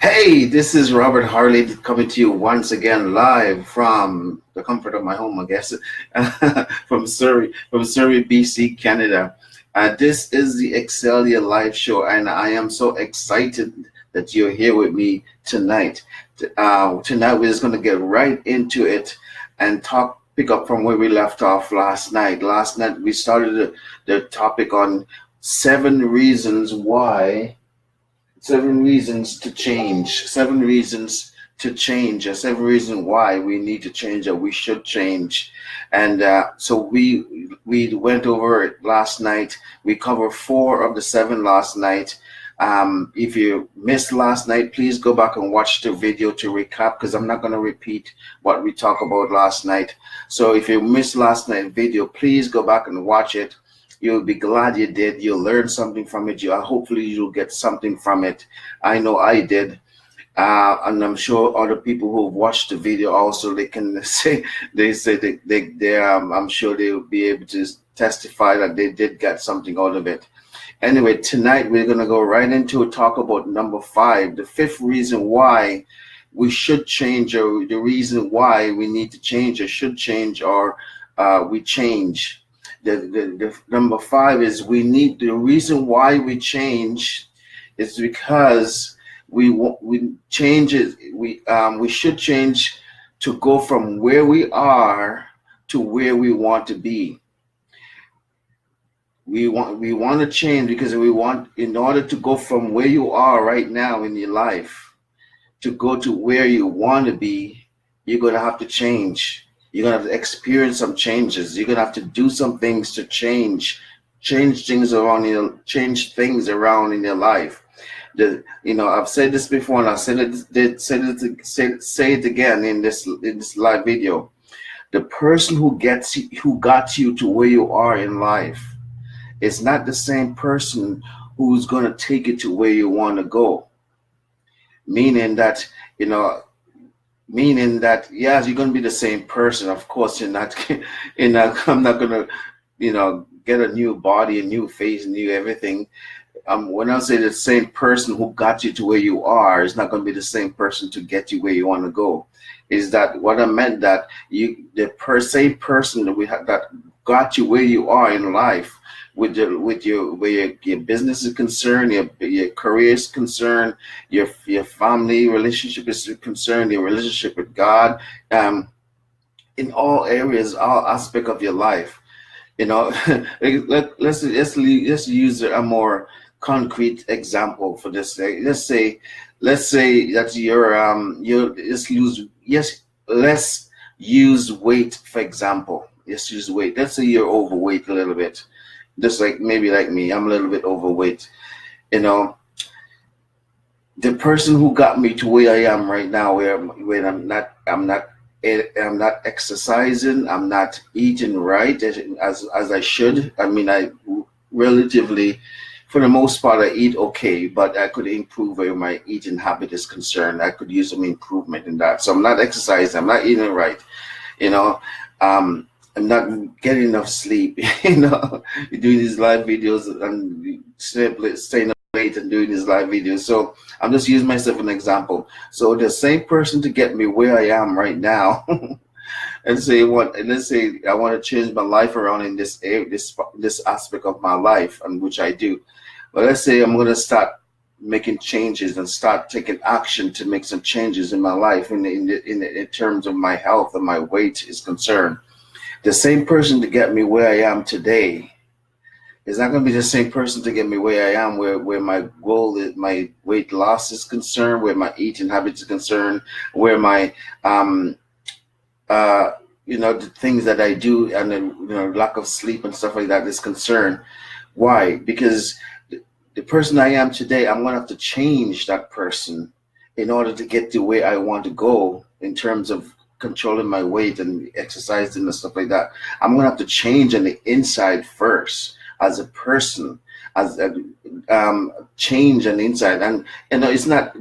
Hey, this is Robert Harley coming to you once again live from the comfort of my home, I guess, from Surrey, BC, Canada. This is the Excelia Live Show, and I am so excited that you're here with me tonight. Tonight, we're just going to get right into it and pick up from where we left off last night. Last night, we started the topic on 7 reasons to change, 7 reasons to change, or 7 reasons why we need to change or we should change. And so we went over it last night. We covered 4 of the 7 last night. If you missed last night, please go back and watch the video to recap, because I'm not going to repeat what we talked about last night. So if you missed last night's video, please go back and watch it. You'll be glad you did. You'll learn something from it. Hopefully you'll get something from it. I know I did. And I'm sure other people who have watched the video also, they can say, I'm sure they'll be able to testify that they did get something out of it. Anyway, tonight we're going to go right into it, talk about number 5, the 5th reason why we should change, or the reason why we need to change or should change, or we change. The number 5 is the reason why we change is because we should change to go from where we are to where we want to be. We want to change because in order to go from where you are right now in your life to go to where you want to be, you're going to have to change. You're going to have to experience some changes. You're going to have to do some things to change things around in your life. I've said this before, and I'll say it again in this live video. The person who got you to where you are in life is not the same person who's going to take you to where you want to go. Meaning that, yes, you're going to be the same person. Of course, I'm not going to, get a new body, a new face, new everything. When I say the same person who got you to where you are is not going to be the same person to get you where you want to go. Is that what I meant? That same person that got you where you are in life, where your business is concerned, your career is concerned, your family relationship is concerned, your relationship with God, in all areas, all aspects of your life. Let's use a more concrete example for this. Let's say that let's use weight, for example. Let's use weight. Let's say you're overweight a little bit. Just maybe like me, I'm a little bit overweight. The person who got me to where I am right now, where I'm not exercising, I'm not eating right as I should. I mean, I relatively, for the most part, I eat okay, but I could improve where my eating habit is concerned. I could use some improvement in that. So I'm not exercising, I'm not eating right. I'm not getting enough sleep, doing these live videos and simply staying up late and doing these live videos. So I'm just using myself as an example. So the same person to get me where I am right now, let's say I want to change my life around in this aspect of my life, and which I do. But let's say I'm going to start making changes and start taking action to make some changes in my life in terms of my health and my weight is concerned. The same person to get me where I am today is not going to be the same person to get me where I am, where my goal is, my weight loss is concerned, where my eating habits is concerned, where my the things that I do and then lack of sleep and stuff like that is concerned. Why? Because the person I am today, I'm going to have to change that person in order to get to where I want to go in terms of controlling my weight and exercising and stuff like that. I'm going to have to change on the inside first as a person, as a change on the inside. And we're not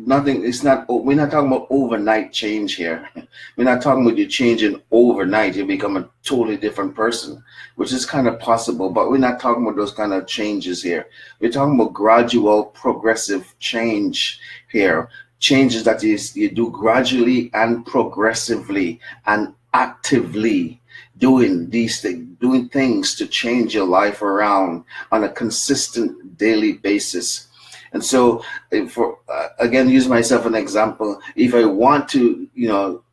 talking about overnight change here. We're not talking about you changing overnight, you become a totally different person, which is kind of possible, but we're not talking about those kind of changes here. We're talking about gradual progressive change here. changes that you do gradually and progressively and actively, doing these things, doing things to change your life around on a consistent daily basis. And so, for again, use myself an example. If I want to,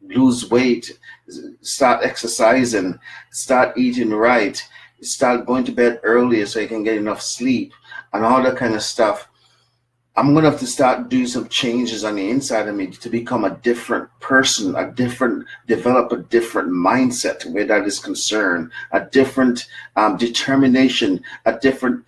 lose weight, start exercising, start eating right, start going to bed earlier so I can get enough sleep, and all that kind of stuff, I'm going to have to start doing some changes on the inside of me to become a different person, develop a different mindset where that is concerned, a different determination, a different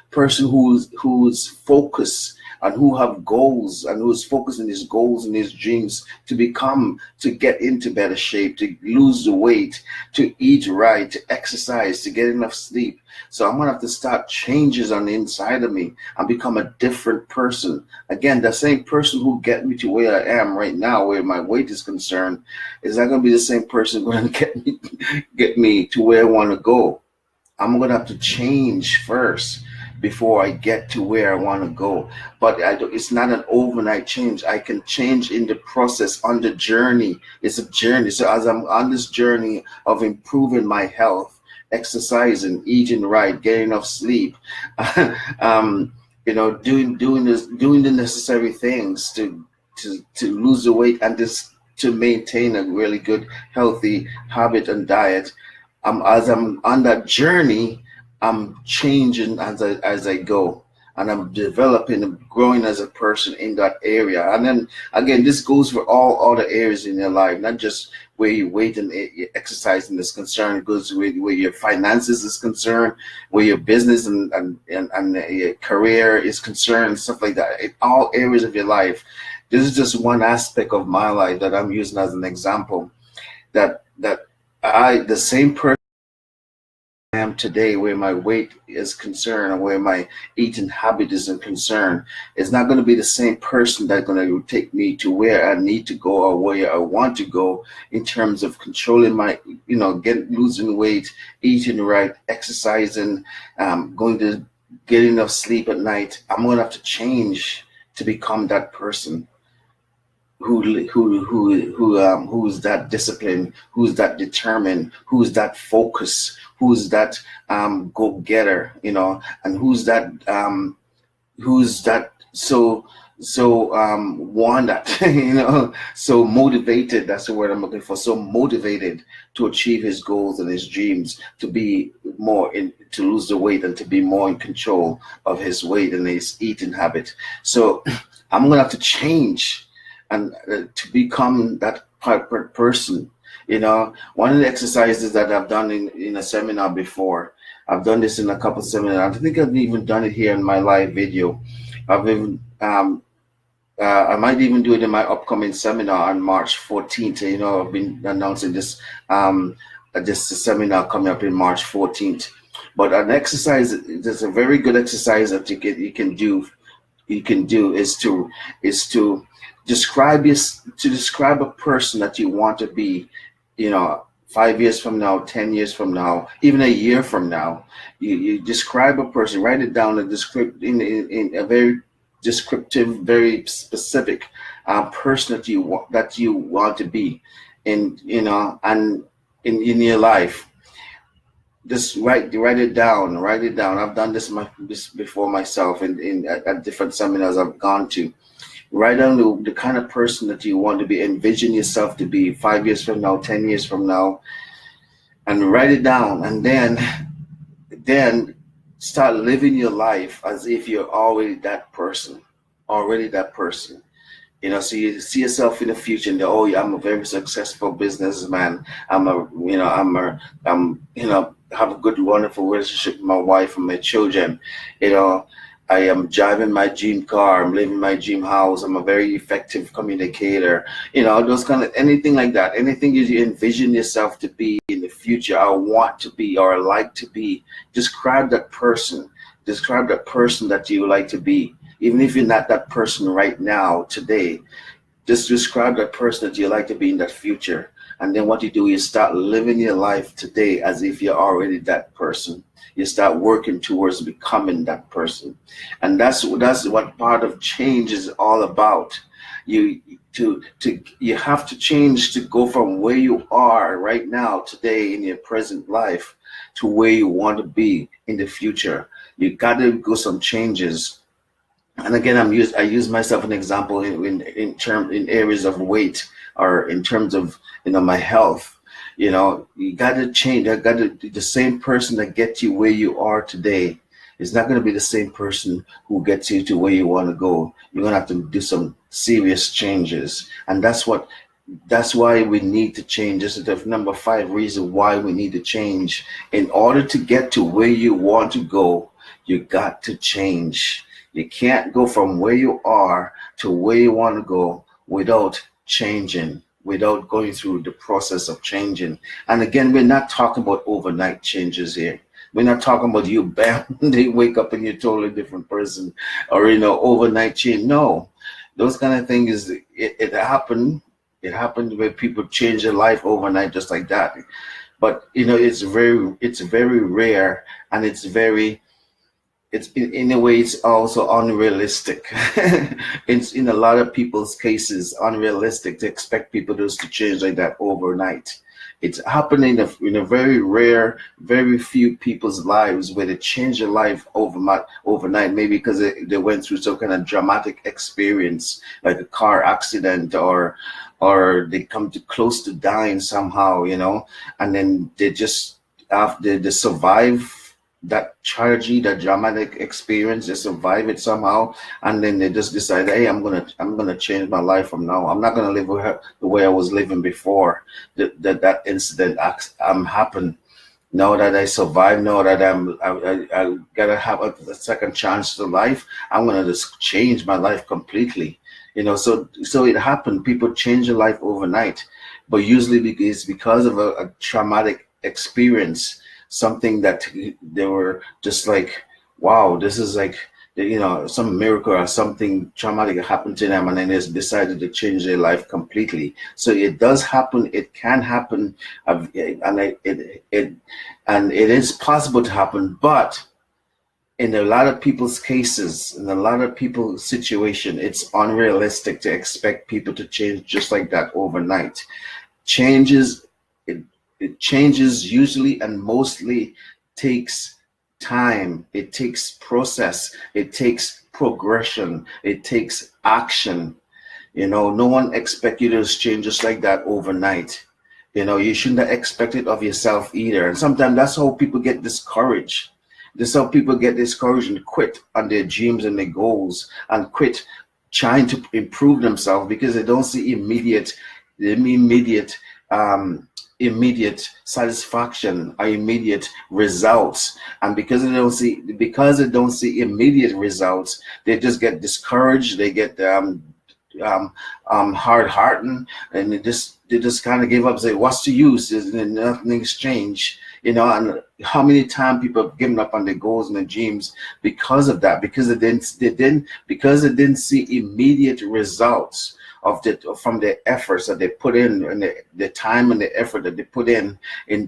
person who's focused and who have goals and who's focused on his goals and his dreams to get into better shape, to lose the weight, to eat right, to exercise, to get enough sleep. So I'm going to have to start changes on the inside of me and become a different person. Again, the same person who get me to where I am right now, where my weight is concerned, is not going to be the same person going to get me to where I want to go. I'm going to have to change first before I get to where I want to go. But it's not an overnight change. I can change in the process, on the journey. It's a journey. So as I'm on this journey of improving my health, exercising, eating right, getting enough sleep, doing the necessary things to lose the weight and just to maintain a really good, healthy habit and diet. As I'm on that journey, I'm changing as I go, and I'm developing and growing as a person in that area. And then again, this goes for all other areas in your life, not just where your weight and your exercising is concerned. It goes where your finances is concerned, where your business and your career is concerned, stuff like that. In all areas of your life. This is just one aspect of my life that I'm using as an example. That the same person I am today, where my weight is concerned and where my eating habit is concerned, is not going to be the same person that's going to take me to where I need to go or where I want to go in terms of controlling my, losing weight, eating right, exercising, going to get enough sleep at night. I'm going to have to change to become that person who's that disciplined, who's that determined, who's that focused, who's that go-getter, and who's that one that so motivated. That's the word I'm looking for. So motivated to achieve his goals and his dreams, to be to lose the weight and to be more in control of his weight and his eating habit. So I'm gonna have to change and to become that person. One of the exercises that I've done in a seminar before, I've done this in a couple of seminars. I think I've even done it here in my live video. I've even I might even do it in my upcoming seminar on March 14th. I've been announcing this seminar coming up in March 14th. But an exercise, there's a very good exercise that you can do is to describe a person that you want to be, 5 years from now, 10 years from now, even a year from now. You describe a person, write it down in a very descriptive, very specific person that you want to be in your life. Just write it down. I've done this before myself at different seminars I've gone to. Write down the kind of person that you want to be, envision yourself to be 5 years from now, 10 years from now, and write it down. And then start living your life as if you're already that person. So you see yourself in the future and I'm a very successful businessman. Have a good, wonderful relationship with my wife and my children. I am driving my dream car. I'm living my dream house. I'm a very effective communicator. Those kind of, anything like that. Anything you envision yourself to be in the future, or want to be, or like to be. Describe that person. Describe that person that you would like to be. Even if you're not that person right now, today, just describe that person that you like to be in that future. And then what you do is start living your life today as if you're already that person. You start working towards becoming that person. And that's what part of change is all about. You have to change to go from where you are right now today in your present life to where you want to be in the future. You got to go some changes. And again, I use myself an example in areas of weight, or in terms of my health. You got to change. I got to the same person that gets you where you are today is not going to be the same person who gets you to where you want to go. You're going to have to do some serious changes, and that's why we need to change. This is the number 5 reason why we need to change. In order to get to where you want to go, you got to change. You can't go from where you are to where you want to go without changing, without going through the process of changing. And again, we're not talking about overnight changes here. We're not talking about you bam, they wake up and you're a totally different person, or overnight change. No, those kind of things it happened. It happened where people change their life overnight just like that. But it's very rare, and it's in a way it's also unrealistic. It's in a lot of people's cases unrealistic to expect people just to change like that overnight. It's happening in a very rare, very few people's lives where they change their life overnight, maybe because they went through some kind of dramatic experience, like a car accident, or they come to close to dying somehow, and then they just, after they survive that tragedy, that dramatic experience, they survive it somehow, and then they just decide, hey, I'm gonna change my life from now. I'm not gonna live the way I was living before that incident happened. Now that I survived, now that I gotta have a second chance to life, I'm gonna just change my life completely. So it happened. People change their life overnight, but usually it's because of a traumatic experience, something that they were just like, wow, this is like, some miracle or something traumatic happened to them, and then they decided to change their life completely. So it does happen. It can happen, and it is possible to happen. But in a lot of people's cases, in a lot of people's situation, it's unrealistic to expect people to change just like that overnight. It changes usually and mostly takes time. It takes process. It takes progression. It takes action. No one expects you to change just like that overnight. You shouldn't expect it of yourself either. And sometimes that's how people get discouraged. That's how people get discouraged and quit on their dreams and their goals, and quit trying to improve themselves because they don't see immediate satisfaction or immediate results. And because they don't see immediate results, they just get discouraged. They get hard-hearted, and they just kind of give up, say, what's the use? Nothing's changed. And how many times people have given up on their goals and their dreams because of that, because they didn't see immediate results from the efforts that they put in, and the time and the effort that they put in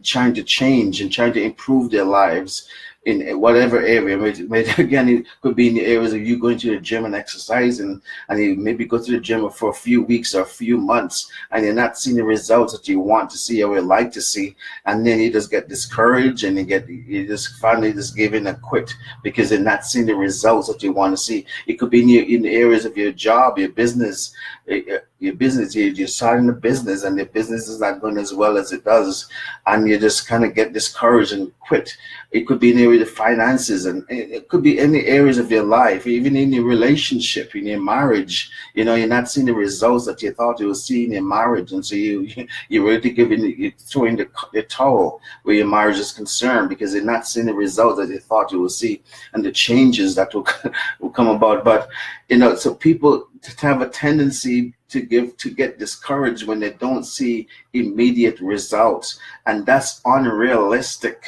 trying to change and trying to improve their lives in whatever area. Again, it could be in the areas of you going to the gym and exercising, and you maybe go to the gym for a few weeks or a few months, and you're not seeing the results that you want to see or would like to see, and then you just get discouraged, and you just finally just give in and quit because you're not seeing the results that you want to see. It could be in the areas of your job, your business. You're starting a business, and the business is not going as well as it does, and you just kind of get discouraged and quit. It could be in the area of finances, and it could be any areas of your life, even in your relationship, in your marriage. You're not seeing the results that you thought you would see in your marriage, and so you're ready to you throw in the towel where your marriage is concerned, because you're not seeing the results that you thought you would see and the changes that will come about. But so people have a tendency to get discouraged when they don't see immediate results, and that's unrealistic.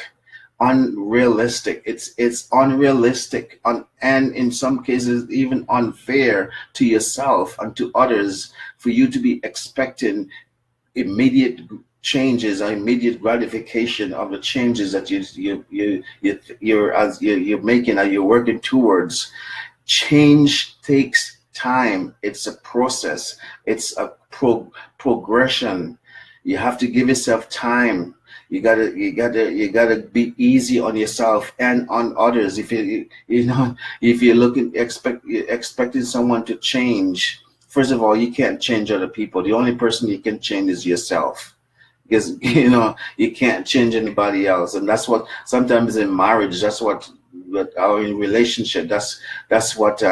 It's unrealistic, and in some cases even unfair to yourself and to others for you to be expecting immediate changes or immediate gratification of the changes that you're making or you're working towards. Change takes time. It's a process. It's a progression. You have to give yourself time. You gotta be easy on yourself and on others. If if you're expecting someone to change, first of all, you can't change other people. The only person you can change is yourself, because you can't change anybody else. And that's what sometimes in marriage, that's what our in relationship, that's what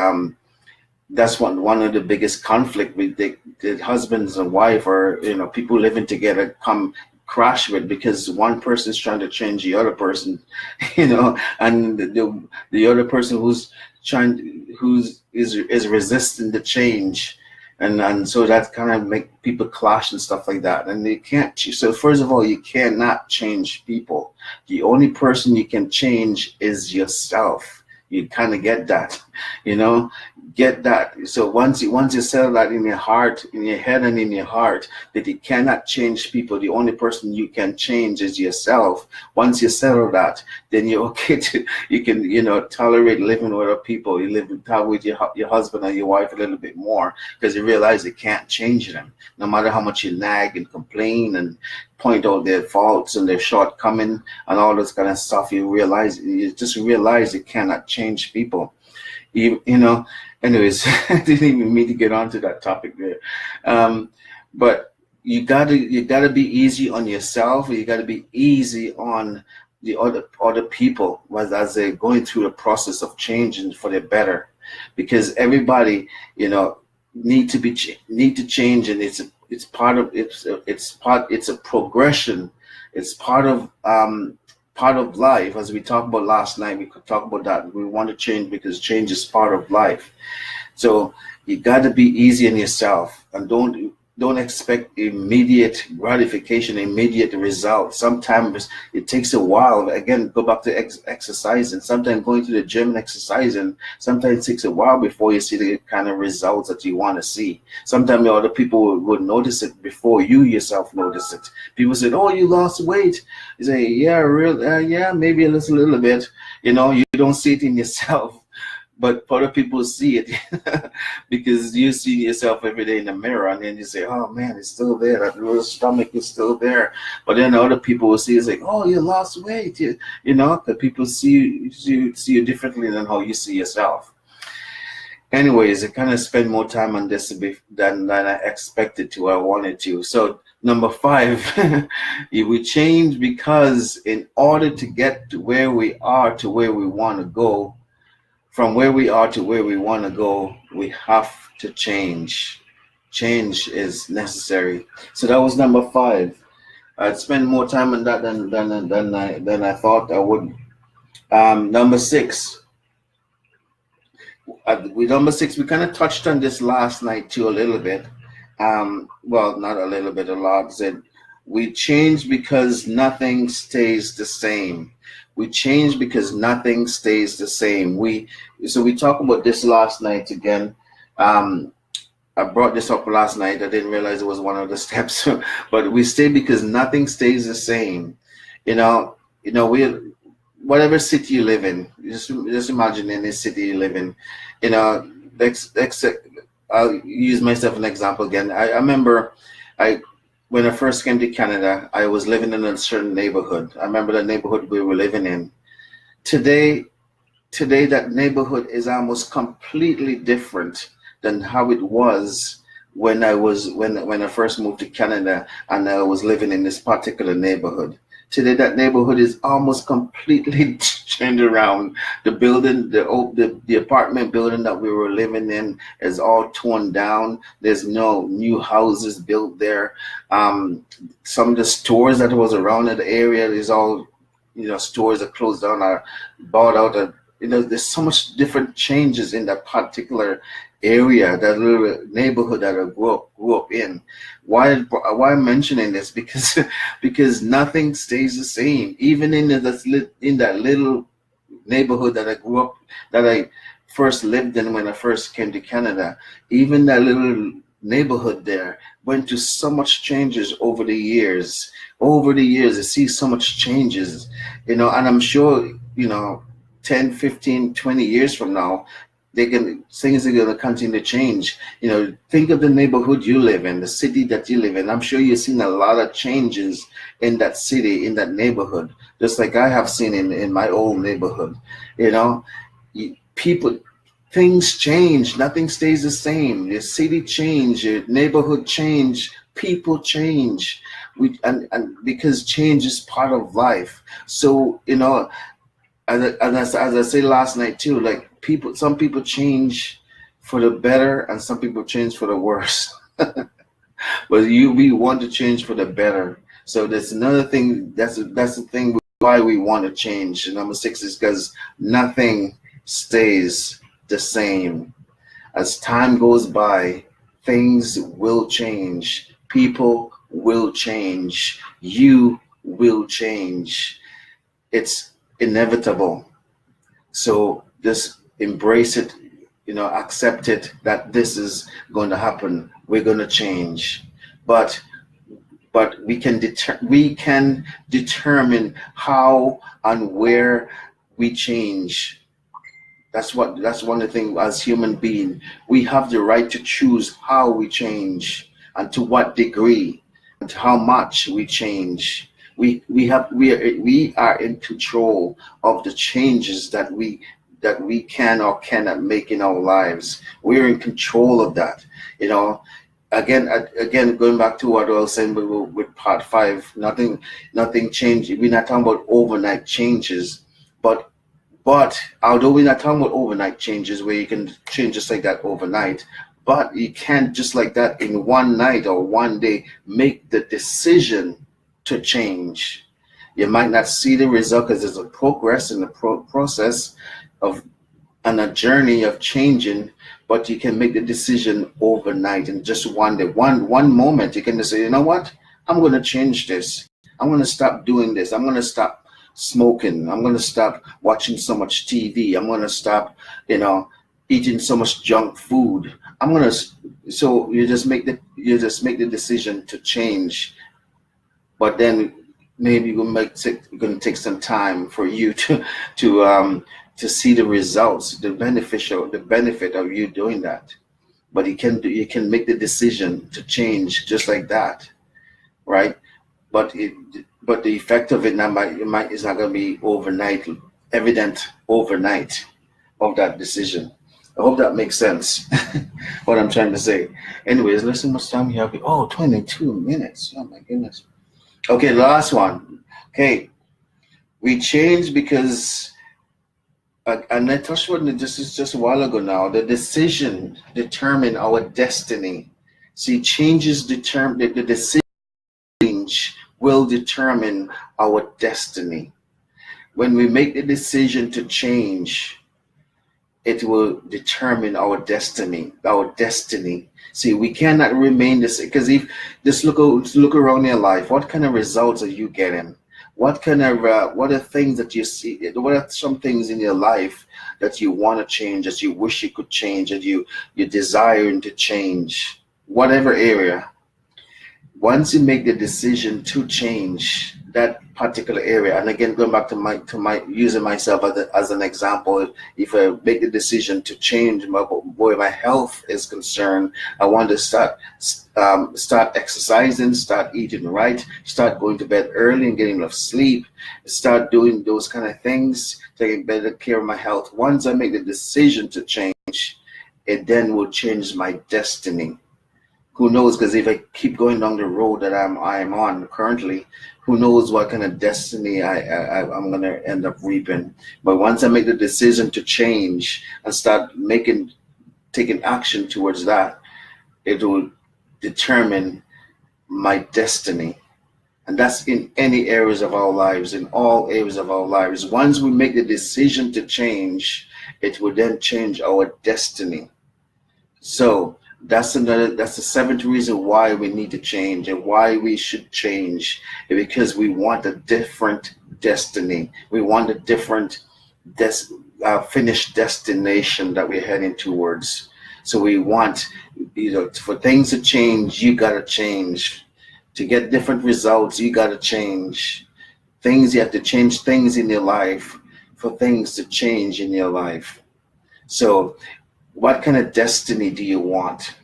one of the biggest conflict with the husbands and wife, or people living together, come crash with, because one person is trying to change the other person, and the other person is resisting the change, and so that kind of make people clash and stuff like that. And they can't. So first of all, you cannot change people. The only person you can change is yourself. You kind of get that, get that. So once you settle that in your heart, in your head and in your heart, that you cannot change people, the only person you can change is yourself. Once you settle that, then you're okay you can tolerate living with other people. You live with your husband or your wife a little bit more, because you realize you can't change them, no matter how much you nag and complain and point out their faults and their shortcomings and all this kind of stuff. You just realize you cannot change people. Anyways, I didn't even mean to get onto that topic there. But you gotta be easy on yourself. You gotta be easy on the other people as they're going through the process of changing for the better, because everybody need to change, and it's a progression. It's part of life. As we talked about last night, we could talk about that. We want to change because change is part of life. So you got to be easy on yourself, and don't expect immediate gratification, immediate results. Sometimes it takes a while. Again, go back to exercising. Sometimes going to the gym and exercising, sometimes it takes a while before you see the kind of results that you want to see. Sometimes other people would notice it before you yourself notice it. People say, "Oh, you lost weight." You say, "Yeah, yeah, maybe a little bit." You don't see it in yourself, but other people see it because you see yourself every day in the mirror, and then you say, "Oh man, it's still there. That little stomach is still there." But then other people will see it's like, "Oh, you lost weight." That people see you differently than how you see yourself. Anyways, I kind of spend more time on this than I expected to. I wanted to. So number 5, we change because in order to get to where we are to where we want to go. From where we are to where we want to go, we have to change. Change is necessary. So that was number 5. I'd spend more time on that than I thought I would. Number 6. With number 6, we kind of touched on this last night too a little bit. Well, not a little bit, a lot. Said we change because nothing stays the same. We change because nothing stays the same. We talked about this last night again. I brought this up last night. I didn't realize it was one of the steps, but we stay because nothing stays the same. We whatever city you live in, just imagine any city you live in. I'll use myself an example again. I remember when I first came to Canada, I was living in a certain neighborhood. I remember the neighborhood we were living in. Today that neighborhood is almost completely different than how it was when I first moved to Canada and I was living in this particular neighborhood. Today that neighborhood is almost completely turned around. The building, the apartment building that we were living in is all torn down. There's no new houses built there. Some of the stores that was around in the area is all, stores that closed down are bought out. There's so much different changes in that particular area, that little neighborhood that I grew up in. Why I'm mentioning this? Because nothing stays the same. Even in that little neighborhood that I first lived in when I first came to Canada, even that little neighborhood there went through so much changes over the years. I see so much changes, and I'm sure 10, 15, 20 years from now, things are gonna continue to change. Think of the neighborhood you live in, the city that you live in. I'm sure you've seen a lot of changes in that city, in that neighborhood, just like I have seen in my old neighborhood. You know, people, things change. Nothing stays the same. Your city change, your neighborhood change, people change. And because change is part of life. So as I said last night too, like some people change for the better and some people change for the worse. But we want to change for the better. So that's another thing. That's the thing why we want to change. Number 6 is because nothing stays the same. As time goes by, things will change. People will change. You will change. It's inevitable. So just embrace it, accept it that this is going to happen. We're going to change. But we can determine how and where we change. That's one of the things. As human being, we have the right to choose how we change and to what degree and how much we change. We are in control of the changes that we can or cannot make in our lives. We're in control of that. Again, going back to what I was saying with part 5, nothing changed. We're not talking about overnight changes, but although we're not talking about overnight changes where you can change just like that overnight, but you can't just like that in one night or one day make the decision to change. You might not see the result because there's a progress in the process of and a journey of changing, but you can make the decision overnight in just one day, one moment. You can just say, you know what, I'm going to change this. I'm going to stop doing this. I'm going to stop smoking. I'm going to stop watching so much TV. I'm going to stop, eating so much junk food. So you just make the decision to change. But then maybe it's going to take some time for you to see the results, the benefit of you doing that. But you can make the decision to change just like that, right? But the effect of it is not going to be evident overnight of that decision. I hope that makes sense. What I'm trying to say. Anyways, listen, how much time we have. 22 minutes. Oh my goodness. Okay, the last one. Okay, we change because, and I touched on this is just a while ago now. The decision determine our destiny. See, changes determine the decision will determine our destiny. When we make the decision to change, it will determine our destiny. See, we cannot remain the same, because if just look around your life, what kind of results are you getting? What are things that you see? What are some things in your life that you want to change, that you wish you could change, that you're desiring to change? Whatever area. Once you make the decision to change that particular area, and again, going back to my using myself as an example, if I make the decision to change where my health is concerned, I want to start exercising, start eating right, start going to bed early and getting enough sleep, start doing those kind of things, taking better care of my health. Once I make the decision to change, it then will change my destiny. Who knows? Because if I keep going down the road that I'm on currently, who knows what kind of destiny I'm going to end up reaping. But once I make the decision to change and start taking action towards that, it will determine my destiny. And that's in any areas of our lives, in all areas of our lives. Once we make the decision to change, it will then change our destiny. So that's the 7th reason why we need to change and why we should change, because we want a different destiny. We want a different finished destination that we're heading towards. So we want, for things to change, you got to change. To get different results, you got to change. You have to change things in your life for things to change in your life. So what kind of destiny do you want?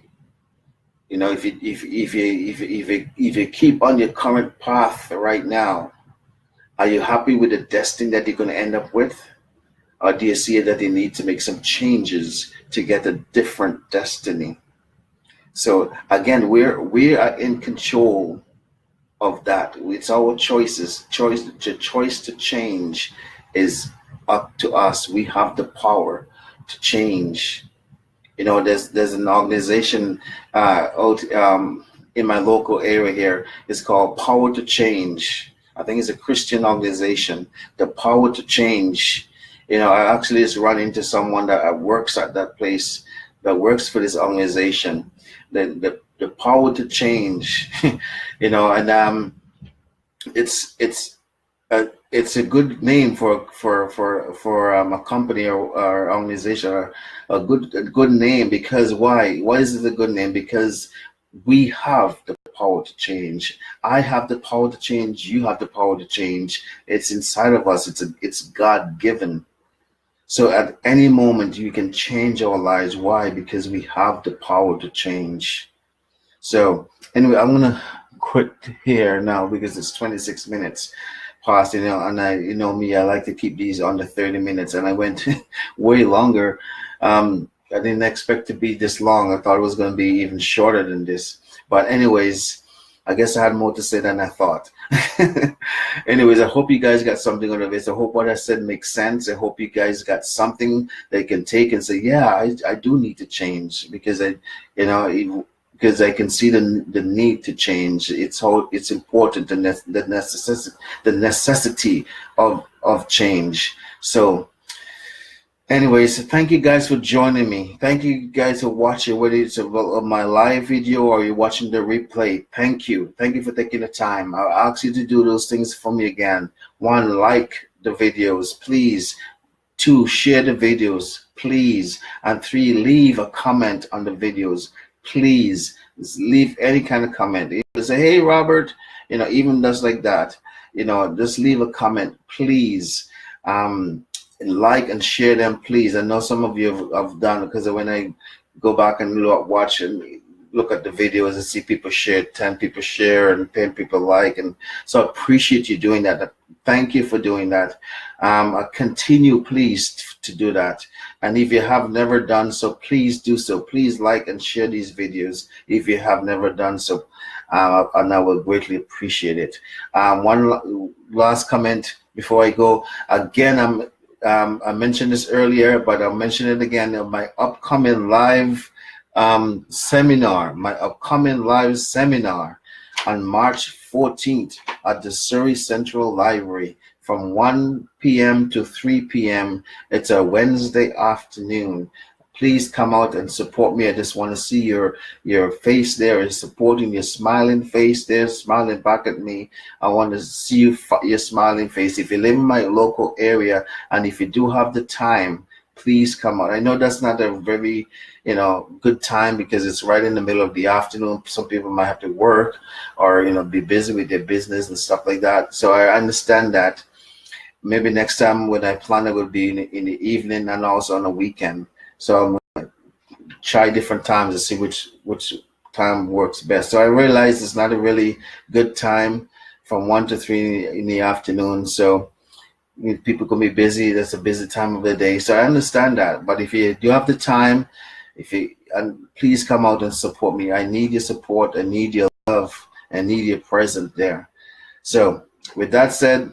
You know, if you keep on your current path right now, are you happy with the destiny that you're going to end up with? Or do you see that you need to make some changes to get a different destiny? So again, we are in control of that. It's our choices. Choice to change is up to us. We have the power to change. You know, there's an organization in my local area here. It's called Power to Change. I think it's a Christian organization. The Power to Change. You know, I actually just run into someone that works at that place, that works for this organization. The Power to Change. You know, and it's a good name for a company or organization, or a good name, because why is it a good name? Because we have the power to change. I have the power to change. You have the power to change. It's inside of us. It's God given. So at any moment you can change our lives. Why? Because we have the power to change. So anyway, I'm gonna quit here now because it's 26 minutes past, you know, and you know me, I like to keep these under 30 minutes, and I went way longer. I didn't expect to be this long. I thought it was going to be even shorter than this. But anyways, I guess I had more to say than I thought. Anyways, I hope you guys got something out of this. I hope what I said makes sense. I hope you guys got something they can take and say, yeah, I do need to change, because because I can see the need to change. It's important, the necessity of change. So anyways, thank you guys for joining me. Thank you guys for watching, whether it's my live video or you're watching the replay. Thank you for taking the time. I'll ask you to do those things for me again. 1, like the videos, please. 2, share the videos, please. And 3, leave a comment on the videos. Please leave any kind of comment. You say, hey Robert, you know, even just like that, you know, just leave a comment, please. Like and share them, please. I know some of you have done, because when I go back and watch and look at the videos and see people share, 10 people share and 10 people like, and so I appreciate you doing that. Thank you for doing that. Continue, please, to do that. And if you have never done so, please do so. Please like and share these videos if you have never done so, and I will greatly appreciate it. One last comment before I go. Again, I mentioned this earlier, but I'll mention it again. My upcoming live seminar, on March 14th at the Surrey Central Library from 1 p.m. to 3 p.m. It's a Wednesday afternoon. Please come out and support me. I just want to see your face there, and supporting your smiling face there, smiling back at me. I want to see your smiling face. If you live in my local area, and if you do have the time, please come out. I know that's not a very, you know, good time, because it's right in the middle of the afternoon. Some people might have to work or, you know, be busy with their business and stuff like that. So I understand that. Maybe next time when I plan, it will be in the evening and also on a weekend. So I'm going to try different times to see which time works best. So I realize it's not a really good time from 1 to 3 in the afternoon. So people can be busy. That's a busy time of the day. So I understand that. But if you do have the time, and please come out and support me. I need your support. I need your love. I need your presence there. So with that said,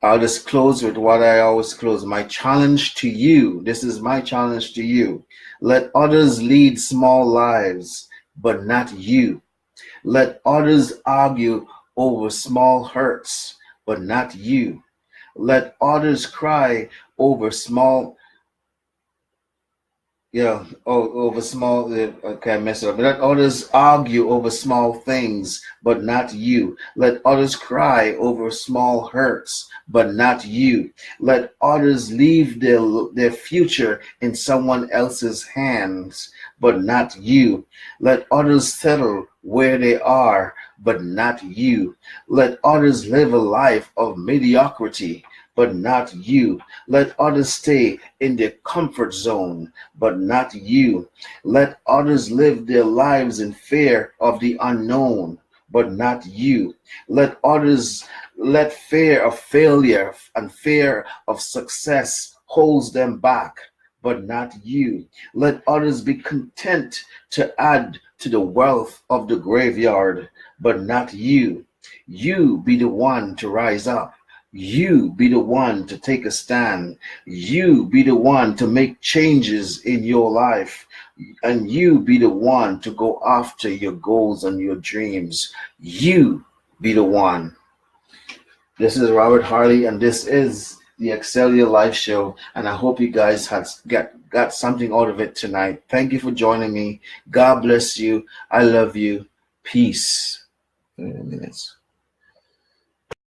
I'll just close with what I always close. My challenge to you, this is my challenge to you. Let others lead small lives, but not you. Let others argue over small hurts, but not you. Let others cry over small, over small, okay, I messed it up. Let others argue over small things, but not you. Let others cry over small hurts, but not you. Let others leave their future in someone else's hands, but not you. Let others settle where they are, but not you. Let others live a life of mediocrity, but not you. Let others stay in their comfort zone, but not you. Let others live their lives in fear of the unknown, but not you. Let fear of failure and fear of success holds them back, but not you. Let others be content to add to the wealth of the graveyard, but not you. You be the one to rise up. You be the one to take a stand. You be the one to make changes in your life. And you be the one to go after your goals and your dreams. You be the one. This is Robert Harley, and this is the Excel Your Life Show. And I hope you guys got something out of it tonight. Thank you for joining me. God bless you. I love you. Peace. 30 minutes.